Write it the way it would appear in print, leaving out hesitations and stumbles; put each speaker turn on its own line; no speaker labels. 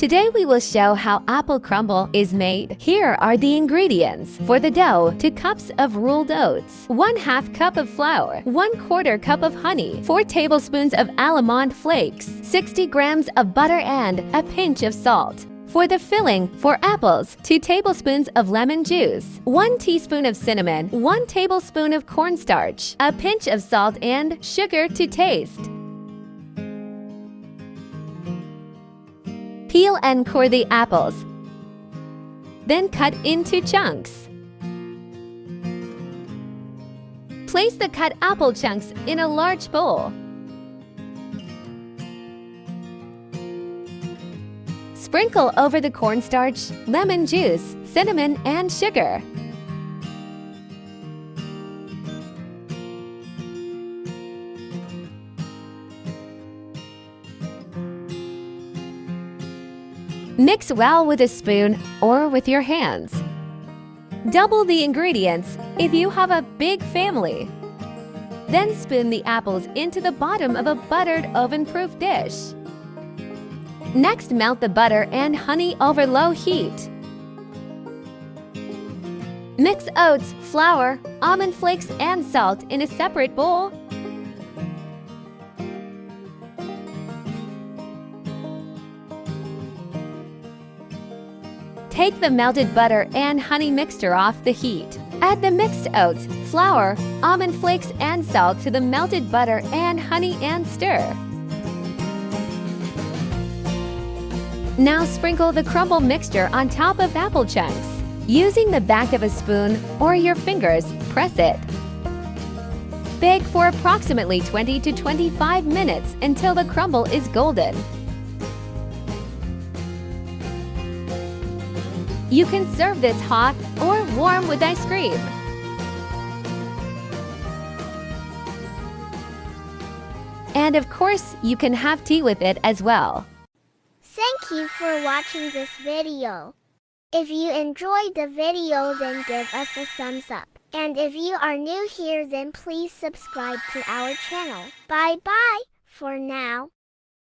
Today we will show how apple crumble is made. Here are the ingredients. For the dough, 2 cups of rolled oats, 1/2 cup of flour, 1/4 cup of honey, 4 tablespoons of almond flakes, 60 grams of butter and a pinch of salt. For the filling, for apples, 2 tablespoons of lemon juice, 1 teaspoon of cinnamon, 1 tablespoon of cornstarch, a pinch of salt and sugar to taste. Peel and core the apples. Then cut into chunks. Place the cut apple chunks in a large bowl. Sprinkle over the cornstarch, lemon juice, cinnamon, and sugar. Mix well with a spoon or with your hands. Double the ingredients if you have a big family. Then spoon the apples into the bottom of a buttered oven-proof dish. Next, melt the butter and honey over low heat. Mix oats, flour, almond flakes, and salt in a separate bowl. Take the melted butter and honey mixture off the heat. Add the mixed oats, flour, almond flakes, and salt to the melted butter and honey and stir. Now sprinkle the crumble mixture on top of apple chunks. Using the back of a spoon or your fingers, press it. Bake for approximately 20 to 25 minutes until the crumble is golden. You can serve this hot or warm with ice cream. And of course, you can have tea with it as well.
Thank you for watching this video. If you enjoyed the video, then give us a thumbs up. And if you are new here, then please subscribe to our channel. Bye bye for now.